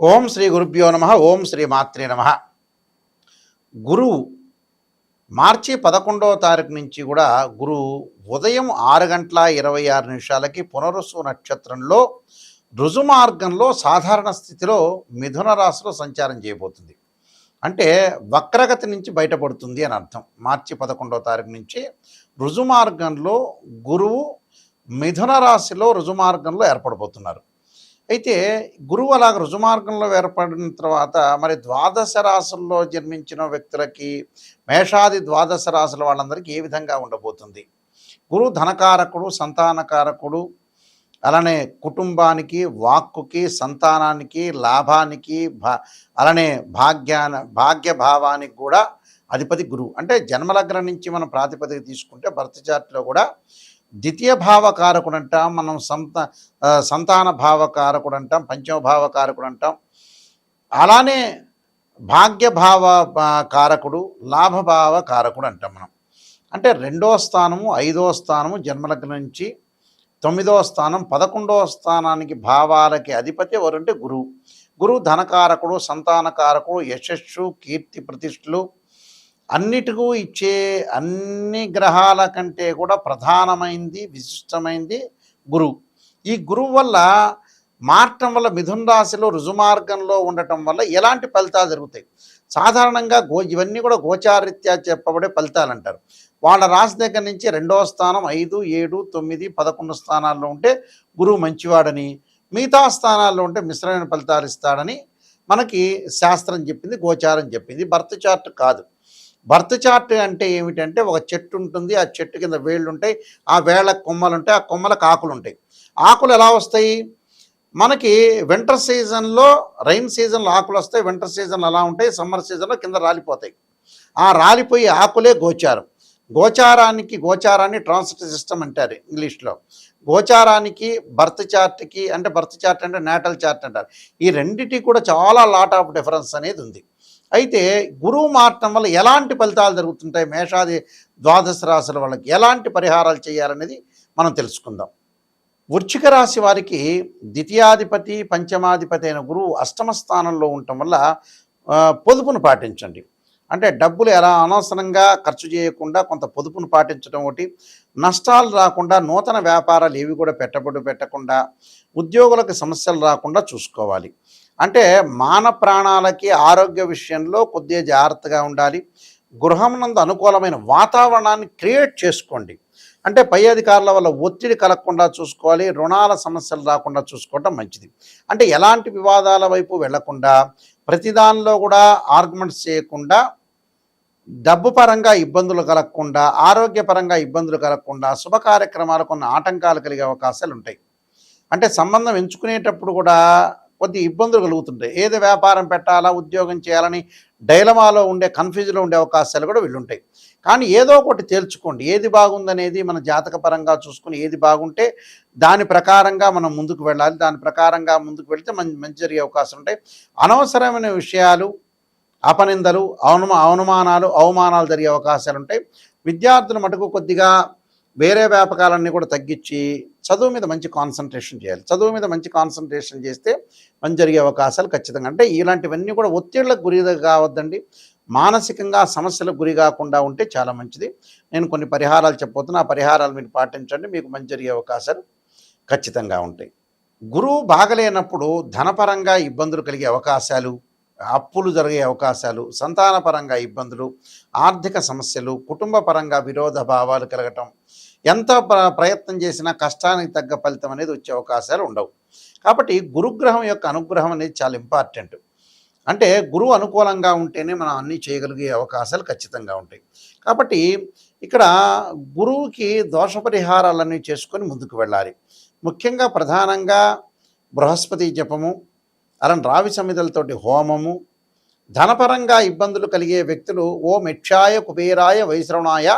ఓం శ్రీ గురుభ్యో నమ. ఓం శ్రీ మాత్రే నమ. గురువు మార్చి 11వ తారీఖు నుంచి కూడా గురువు ఉదయం 6:26 పునరుసు నక్షత్రంలో రుజుమార్గంలో సాధారణ స్థితిలో మిథున రాశిలో సంచారం చేయబోతుంది. అంటే వక్రగతి నుంచి బయటపడుతుంది అని అర్థం. మార్చి 11వ తారీఖు నుంచి రుజుమార్గంలో గురువు మిథున రాశిలో రుజుమార్గంలో ఏర్పడబోతున్నారు. అయితే గురువు అలాగ రుజుమార్గంలో ఏర్పడిన తర్వాత మరి ద్వాదశ రాశుల్లో జన్మించిన వ్యక్తులకి, మేషాది ద్వాదశ రాశుల వాళ్ళందరికీ ఏ విధంగా ఉండబోతుంది? గురువు ధనకారకుడు, సంతానకారకుడు, అలానే కుటుంబానికి, వాక్కుకి, సంతానానికి, లాభానికి, అలానే భాగ్యభావానికి కూడా అధిపతి గురువు. అంటే జన్మలగ్నం నుంచి మనం ప్రాతిపదిక తీసుకుంటే బర్త్ చార్ట్లో కూడా ద్వితీయ భావకారకుడు అంటాం, మనం సంతాన భావకారకుడు అంటాం, పంచమ భావకారకుడు అంటాం. అలానే భాగ్యభావ కారకుడు, లాభభావ కారకుడు అంటాం మనం. అంటే 2వ స్థానము, 5వ స్థానము జన్మలగ్నం నుంచి 9వ స్థానం, 11వ స్థానానికి భావాలకి అధిపతి ఎవరంటే గురువు. గురువు ధనకారకుడు, సంతానకారకుడు, యశస్సు, కీర్తి ప్రతిష్టలు అన్నిటికూ ఇచ్చే అన్ని గ్రహాల కంటే కూడా ప్రధానమైంది, విశిష్టమైంది గురువు. ఈ గురువు వల్ల మారటం వల్ల మిథున రాశిలో రుజుమార్గంలో ఉండటం వల్ల ఎలాంటి ఫలితాలు జరుగుతాయి? సాధారణంగా ఇవన్నీ కూడా గోచారీత్యా చెప్పబడే ఫలితాలు అంటారు. వాళ్ళ రాశి దగ్గర నుంచి 2వ స్థానం, 5, 7, 9, 11 స్థానాల్లో ఉంటే గురువు మంచివాడని, మిగతా స్థానాల్లో ఉంటే మిశ్రమైన ఫలితాలు ఇస్తాడని మనకి శాస్త్రం చెప్పింది, గోచారం చెప్పింది. బర్త్ చార్ట్ కాదు. బర్త్ చార్ట్ అంటే ఏమిటంటే ఒక చెట్టు ఉంటుంది, ఆ చెట్టు కింద వేళ్ళు ఉంటాయి, ఆ వేళ్ళకు కొమ్మలు ఉంటాయి, ఆ కొమ్మలకు ఆకులు ఉంటాయి. ఆకులు ఎలా వస్తాయి? మనకి వింటర్ సీజన్లో, రైన్ సీజన్లో ఆకులు వస్తాయి, వింటర్ సీజన్లో అలా ఉంటాయి, సమ్మర్ సీజన్లో కింద రాలిపోతాయి. ఆ రాలిపోయి ఆకులే గోచారం. గోచారాన్ని ట్రాన్సిట్ సిస్టమ్ అంటారు ఇంగ్లీష్లో. గోచారానికి బర్త్ చార్ట్కి, అంటే బర్త్ చార్ట్ అంటే నేటల్ చార్ట్ అంటారు. ఈ రెండిటి కూడా చాలా లాట్ ఆఫ్ డిఫరెన్స్ అనేది ఉంది. అయితే గురువు మారటం వల్ల ఎలాంటి ఫలితాలు జరుగుతుంటాయి, మేషాది ద్వాదశ రాశుల వాళ్ళకి ఎలాంటి పరిహారాలు చేయాలనేది మనం తెలుసుకుందాం. వృశ్చిక రాశి వారికి ద్వితీయాధిపతి, పంచమాధిపతి అయిన గురువు అష్టమ స్థానంలో ఉండటం వల్ల పొదుపును పాటించండి. అంటే డబ్బులు ఎలా అనవసరంగా ఖర్చు చేయకుండా కొంత పొదుపును పాటించడం ఒకటి, నష్టాలు రాకుండా, నూతన వ్యాపారాలు ఏవి కూడా పెట్టకుండా, ఉద్యోగులకు సమస్యలు రాకుండా చూసుకోవాలి. అంటే మాన ప్రాణాలకి, ఆరోగ్య విషయంలో కొద్దిగా జాగ్రత్తగా ఉండాలి. గృహం నందు అనుకూలమైన వాతావరణాన్ని క్రియేట్ చేసుకోండి. అంటే పై అధికారుల వల్ల ఒత్తిడి కలగకుండా చూసుకోవాలి, రుణాల సమస్యలు రాకుండా చూసుకోవటం మంచిది. అంటే ఎలాంటి వివాదాల వైపు వెళ్లకుండా, ప్రతిదానిలో కూడా ఆర్గ్యుమెంట్స్ చేయకుండా, డబ్బు పరంగా ఇబ్బందులు కలగకుండా, ఆరోగ్యపరంగా ఇబ్బందులు కలగకుండా, శుభ కార్యక్రమాలకు కొన్ని ఆటంకాలు కలిగే అవకాశాలు ఉంటాయి. అంటే సంబంధం ఎంచుకునేటప్పుడు కూడా కొద్ది ఇబ్బందులు కలుగుతుంటాయి. ఏది వ్యాపారం పెట్టాలా, ఉద్యోగం చేయాలని డైలమాలో ఉండే, కన్ఫ్యూజ్లో ఉండే అవకాశాలు కూడా వీళ్ళుంటాయి. కానీ ఏదో ఒకటి తేల్చుకోండి. ఏది బాగుందనేది మన జాతక పరంగా చూసుకుని, ఏది బాగుంటే దాని ప్రకారంగా మనం ముందుకు వెళ్ళాలి. దాని ప్రకారంగా ముందుకు వెళితే మంచి జరిగే అవకాశం ఉంటాయి. అనవసరమైన విషయాలు, అపనిందలు, అవమానాలు జరిగే అవకాశాలు ఉంటాయి. విద్యార్థులు మటుకు కొద్దిగా వేరే వ్యాపకాలన్నీ కూడా తగ్గించి చదువు మీద మంచి కాన్సన్ట్రేషన్ చేయాలి. చదువు మీద మంచి కాన్సన్ట్రేషన్ చేస్తే మంచి జరిగే అవకాశాలు ఖచ్చితంగా. అంటే ఇలాంటివన్నీ కూడా ఒత్తిళ్లకు గురి కావద్దండి. మానసికంగా సమస్యలకు గురి కాకుండా ఉంటే చాలా మంచిది. నేను కొన్ని పరిహారాలు చెప్పబోతున్నా, ఆ పరిహారాలు మీరు పాటించండి, మీకు మంచి జరిగే అవకాశాలు ఖచ్చితంగా ఉంటాయి. గురువు బాగలేనప్పుడు ధనపరంగా ఇబ్బందులు కలిగే అవకాశాలు, అప్పులు జరిగే అవకాశాలు, సంతానపరంగా ఇబ్బందులు, ఆర్థిక సమస్యలు, కుటుంబ పరంగా విరోధ భావాలు కలగటం, ఎంత ప్రయత్నం చేసినా కష్టానికి తగ్గ ఫలితం అనేది వచ్చే అవకాశాలు ఉండవు. కాబట్టి గురుగ్రహం యొక్క అనుగ్రహం అనేది చాలా ఇంపార్టెంట్. అంటే గురువు అనుకూలంగా ఉంటేనే మనం అన్నీ చేయగలిగే అవకాశాలు ఖచ్చితంగా ఉంటాయి. కాబట్టి ఇక్కడ గురువుకి దోష పరిహారాలన్నీ చేసుకొని ముందుకు వెళ్ళాలి. ముఖ్యంగా ప్రధానంగా బృహస్పతి జపము, అలాంటి రావి సమిధలతోటి హోమము, ధనపరంగా ఇబ్బందులు కలిగే వ్యక్తులు ఓం యక్షాయ కుబేరాయ వైశ్రవణాయ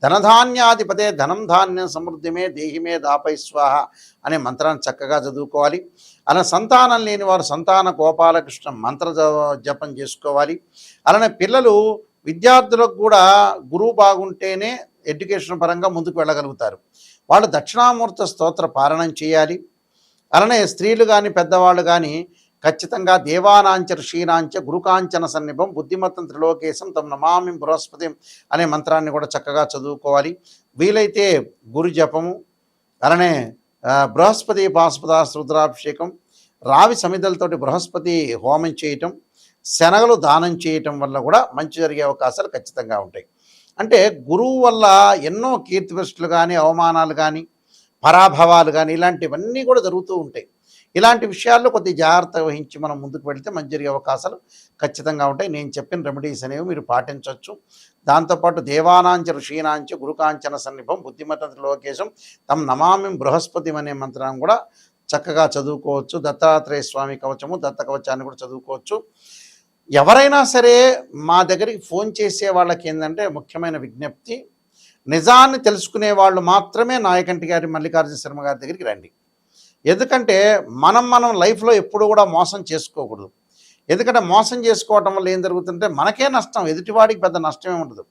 ధనధాన్యాధిపతే ధనం ధాన్యం సమృద్ధిమే దేహిమే దాపై స్వాహ అనే మంత్రాన్ని చక్కగా చదువుకోవాలి. అలా సంతానం లేని వారు సంతాన గోపాలకృష్ణ మంత్ర జపం చేసుకోవాలి. అలానే పిల్లలు, విద్యార్థులకు కూడా గురువు బాగుంటేనే ఎడ్యుకేషన్ పరంగా ముందుకు వెళ్ళగలుగుతారు. వాళ్ళు దక్షిణామూర్తి స్తోత్ర పారాయణం చేయాలి. అలానే స్త్రీలు కానీ, పెద్దవాళ్ళు కానీ ఖచ్చితంగా దేవానాంచ ఋషీనాంచ గురుకాంచన సన్నిభం బుద్ధిమత్తం త్రిలోకేశం తమ నమామి బృహస్పతి అనే మంత్రాన్ని కూడా చక్కగా చదువుకోవాలి. వీలైతే గురు జపము, అలానే బృహస్పతి పాశుపతాస్త్ర రుద్రాభిషేకం, రావి సమిధలతోటి బృహస్పతి హోమం చేయటం, శనగలు దానం చేయటం వల్ల కూడా మంచి జరిగే అవకాశాలు ఖచ్చితంగా ఉంటాయి. అంటే గురువు వల్ల ఎన్నో కీర్తిప్రతిష్టలు కానీ, అవమానాలు కానీ, పరాభవాలు కానీ ఇలాంటివన్నీ కూడా జరుగుతూ ఉంటాయి. ఇలాంటి విషయాల్లో కొద్దిగా జాగ్రత్త వహించి మనం ముందుకు వెళితే మంచి జరిగే అవకాశాలు ఖచ్చితంగా ఉంటాయి. నేను చెప్పిన రెమెడీస్ అనేవి మీరు పాటించవచ్చు. దాంతోపాటు దేవానాంచ ఋషీనాంచ గురుకాంచన సన్నిభం బుద్ధిమత లోకేశం తమ నమామి బృహస్పతి అనే మంత్రాన్ని కూడా చక్కగా చదువుకోవచ్చు. దత్తాత్రేయ స్వామి కవచము, దత్త కవచాన్ని కూడా చదువుకోవచ్చు. ఎవరైనా సరే మా దగ్గరికి ఫోన్ చేసే వాళ్ళకి ఏంటంటే ముఖ్యమైన విజ్ఞప్తి, నిజాన్ని తెలుసుకునే వాళ్ళు మాత్రమే నాయకంటి గారి మల్లికార్జున శర్మ గారి దగ్గరికి రండి. ఎందుకంటే మనం లైఫ్లో ఎప్పుడు కూడా మోసం చేసుకోకూడదు. ఎందుకంటే మోసం చేసుకోవటం వల్ల ఏం జరుగుతుంటే మనకే నష్టం, ఎదుటివాడికి పెద్ద నష్టమే ఉండదు.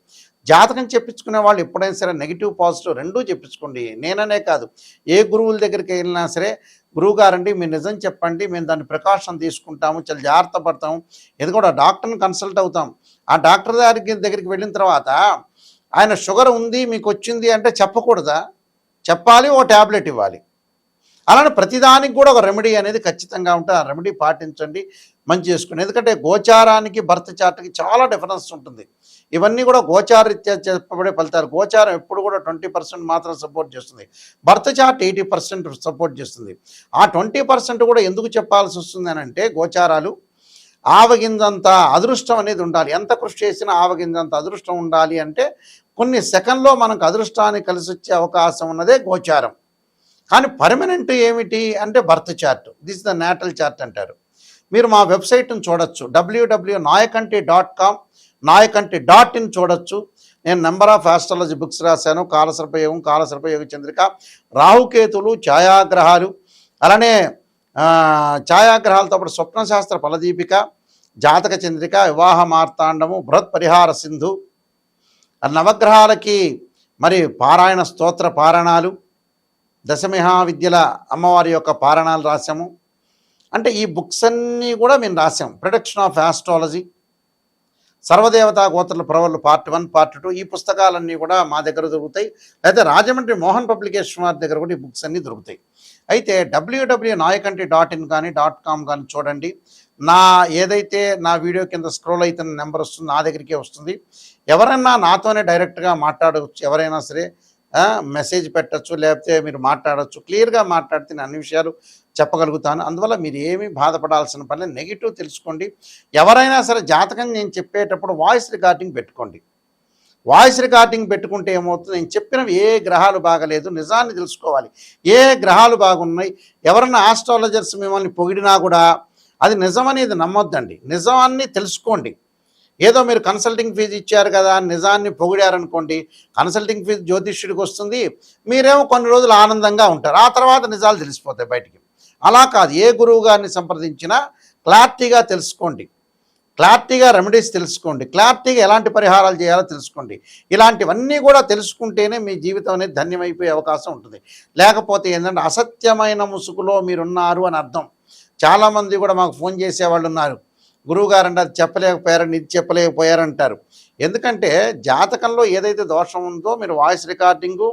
జాతకం చెప్పించుకునే వాళ్ళు ఎప్పుడైనా సరే నెగిటివ్ పాజిటివ్ రెండూ చెప్పించుకోండి. నేననే కాదు, ఏ గురువుల దగ్గరికి వెళ్ళినా సరే, గురువుగారండి మీరు నిజం చెప్పండి, మేము దాన్ని ప్రికాషన్ తీసుకుంటాము, చాలా జాగ్రత్త పడతాము. ఎందుకంటే డాక్టర్ని కన్సల్ట్ అవుతాం. ఆ డాక్టర్ దగ్గరికి వెళ్ళిన తర్వాత ఆయన షుగర్ ఉంది మీకు వచ్చింది అంటే చెప్పకూడదా? చెప్పాలి, ఓ ట్యాబ్లెట్ ఇవ్వాలి. అలానే ప్రతిదానికి కూడా ఒక రెమెడీ అనేది ఖచ్చితంగా ఉంటుంది. ఆ రెమెడీ పాటించండి, మంచి చేసుకోండి. ఎందుకంటే గోచారానికి భర్త చార్ట్కి చాలా డిఫరెన్స్ ఉంటుంది. ఇవన్నీ కూడా గోచారరీత్యా చెప్పబడే ఫలితాలు. గోచారం ఎప్పుడు కూడా 20% మాత్రం సపోర్ట్ చేస్తుంది, భర్త చార్ట్ 80% సపోర్ట్ చేస్తుంది. ఆ 20% కూడా ఎందుకు చెప్పాల్సి వస్తుంది అని అంటే, గోచారాలు ఆవగింజంత అదృష్టం అనేది ఉండాలి. ఎంత కృషి చేసినా ఆవగింజంత అదృష్టం ఉండాలి అంటే కొన్ని సెకండ్లో మనకు అదృష్టాన్ని కలిసి వచ్చే అవకాశం ఉన్నదే గోచారం. కానీ పర్మనెంట్ ఏమిటి అంటే birth chart. This the natal chart అంటారు. మీరు మా వెబ్సైట్ని చూడొచ్చు, www.nayakanti.com, nayakanti.in చూడొచ్చు. నేను నెంబర్ ఆఫ్ ఆస్ట్రాలజీ బుక్స్ రాశాను. కాలసర్పయోగం, కాలసర్పయోగ చంద్రిక, రాహుకేతులు, ఛాయాగ్రహాలు, అలానే ఛాయాగ్రహాలతో పాటు స్వప్నశాస్త్ర ఫలదీపిక, జాతక చంద్రిక, వివాహ మార్తాండము, బృహత్ పరిహార సింధు, నవగ్రహాలకి మరి పారాయణ స్తోత్ర పారాయణాలు, దశమహావిద్యల అమ్మవారి యొక్క పారాయణాలు రాశాము. అంటే ఈ బుక్స్ అన్నీ కూడా మేము రాసాం. ప్రొటెక్షన్ ఆఫ్ ఆస్ట్రాలజీ, సర్వదేవతా గోత్రుల ప్రవర్లు పార్ట్ 1, పార్ట్ 2 ఈ పుస్తకాలన్నీ కూడా మా దగ్గర దొరుకుతాయి. అయితే రాజమండ్రి మోహన్ పబ్లికేషన్ వారి దగ్గర కూడా ఈ బుక్స్ అన్నీ దొరుకుతాయి. అయితే www.nayakanti.in కానీ .com కానీ చూడండి. ఏదైతే నా వీడియో కింద స్క్రోల్ అవుతున్న నెంబర్ వస్తుంది, నా దగ్గరికే వస్తుంది. ఎవరైనా నాతోనే డైరెక్ట్గా మాట్లాడవచ్చు. ఎవరైనా సరే మెసేజ్ పెట్టచ్చు, లేకపోతే మీరు మాట్లాడచ్చు. క్లియర్గా మాట్లాడితే నేను అన్ని విషయాలు చెప్పగలుగుతాను. అందువల్ల మీరు ఏమీ బాధపడాల్సిన పని లేదు. నెగిటివ్ తెలుసుకోండి. ఎవరైనా సరే జాతకం నేను చెప్పేటప్పుడు వాయిస్ రికార్డింగ్ పెట్టుకోండి. వాయిస్ రికార్డింగ్ పెట్టుకుంటే ఏమవుతుంది, నేను చెప్పినవి ఏ గ్రహాలు బాగలేదు, నిజాన్ని తెలుసుకోవాలి. ఏ గ్రహాలు బాగున్నాయి, ఎవరన్నా ఆస్ట్రాలజర్స్ మిమ్మల్ని పొగిడినా కూడా అది నిజమనేది నమ్మొద్దండి. నిజాన్ని తెలుసుకోండి. ఏదో మీరు కన్సల్టింగ్ ఫీజు ఇచ్చారు కదా అని నిజాన్ని పొగిడారనుకోండి, కన్సల్టింగ్ ఫీజు జ్యోతిష్యుడికి వస్తుంది, మీరేమో కొన్ని రోజులు ఆనందంగా ఉంటారు, ఆ తర్వాత నిజాలు తెలిసిపోతాయి బయటికి. అలా కాదు, ఏ గురువు గారిని సంప్రదించినా క్లారిటీగా తెలుసుకోండి, క్లారిటీగా రెమెడీస్ తెలుసుకోండి, క్లారిటీగా ఎలాంటి పరిహారాలు చేయాలో తెలుసుకోండి. ఇలాంటివన్నీ కూడా తెలుసుకుంటేనే మీ జీవితం అనేది ధన్యమైపోయే అవకాశం ఉంటుంది. లేకపోతే ఏంటంటే అసత్యమైన ముసుగులో మీరున్నారు అని అర్థం. చాలామంది కూడా మాకు ఫోన్ చేసేవాళ్ళు ఉన్నారు, గురువుగారు అంటే అది చెప్పలేకపోయారని, ఇది చెప్పలేకపోయారంటారు. ఎందుకంటే జాతకంలో ఏదైతే దోషం ఉందో మీరు వాయిస్ రికార్డింగు,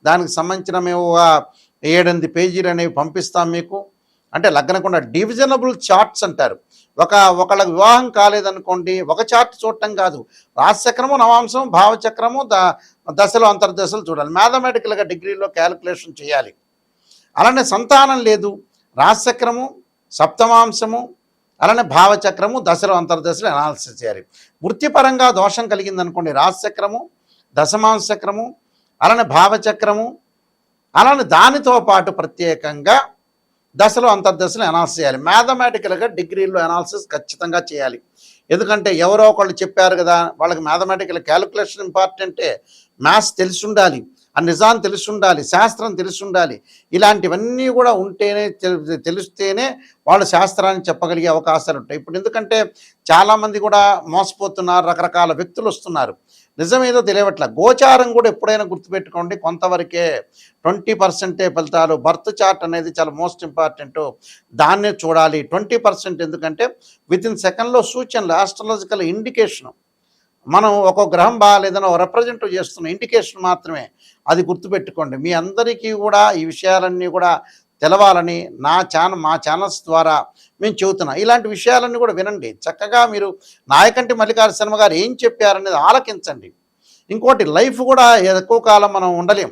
దానికి సంబంధించిన మేము 7-8 పేజీలు అనేవి పంపిస్తాం మీకు. అంటే లగ్నకుండా డివిజనబుల్ చార్ట్స్ అంటారు. ఒకళ్ళకి వివాహం కాలేదనుకోండి, ఒక చార్ట్ చూడటం కాదు, రాశిచక్రము, నవాంశం, భావచక్రము, దశలు, అంతర్దశలు చూడాలి. మ్యాథమెటికల్గా డిగ్రీలో క్యాలిక్యులేషన్ చేయాలి. అలానే సంతానం లేదు, రాశిచక్రము, సప్తమాంశము, అలానే భావచక్రము, దశలు, అంతర్దశలు అనాలిసిస్ చేయాలి. వృత్తిపరంగా దోషం కలిగిందనుకోండి, రాశిచక్రము, దశమాంశ చక్రము, అలానే భావచక్రము, అలానే దానితో పాటు ప్రత్యేకంగా దశలు, అంతర్దశలు అనాలిసిస్ చేయాలి. మ్యాథమెటికల్గా డిగ్రీలో అనాలిసిస్ ఖచ్చితంగా చేయాలి. ఎందుకంటే ఎవరో ఒకళ్ళు చెప్పారు కదా, వాళ్ళకి మ్యాథమెటికల్ క్యాలిక్యులేషన్ ఇంపార్టెంటే, మ్యాథ్స్ తెలిసి ఉండాలి. ఆ నిజాన్ని తెలిసి ఉండాలి, శాస్త్రం తెలిసి ఉండాలి. ఇలాంటివన్నీ కూడా ఉంటేనే తెలిస్తేనే వాళ్ళు శాస్త్రాన్ని చెప్పగలిగే అవకాశాలు ఉంటాయి. ఇప్పుడు ఎందుకంటే చాలామంది కూడా మోసపోతున్నారు, రకరకాల వ్యక్తులు వస్తున్నారు. నిజమేదో తెలియవట్ల. గోచారం కూడా ఎప్పుడైనా గుర్తుపెట్టుకోండి, కొంతవరకే 20% ఫలితాలు. బర్త్ చార్ట్ అనేది చాలా మోస్ట్ ఇంపార్టెంటు, దాన్నే చూడాలి. 20% ఎందుకంటే వితిన్ సెకండ్లో సూచనలు, ఆస్ట్రాలజికల్ ఇండికేషను. మనం ఒక్కో గ్రహం బాగాలేదని ఒక రిప్రజెంట్ చేస్తున్న ఇండికేషన్ మాత్రమే. అది గుర్తుపెట్టుకోండి. మీ అందరికీ కూడా ఈ విషయాలన్నీ కూడా తెలవాలని మా ఛానల్స్ ద్వారా మేము చెబుతున్నాం. ఇలాంటి విషయాలన్నీ కూడా వినండి. చక్కగా మీరు నాయకంటి మల్లికార్జున శర్మ గారు ఏం చెప్పారనేది ఆలకించండి. ఇంకోటి, లైఫ్ కూడా ఎక్కువ కాలం మనం ఉండలేం.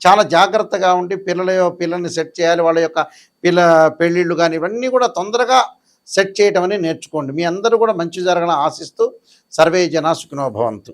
చాలా జాగ్రత్తగా ఉండి పిల్లల్ని సెట్ చేయాలి. వాళ్ళ యొక్క పెళ్ళిళ్ళు కానీ ఇవన్నీ కూడా తొందరగా సెట్ చేయటం అని నేర్చుకోండి. మీ అందరూ కూడా మంచి జరగాలని ఆశిస్తూ సర్వే జనా సుఖినో భవంతు.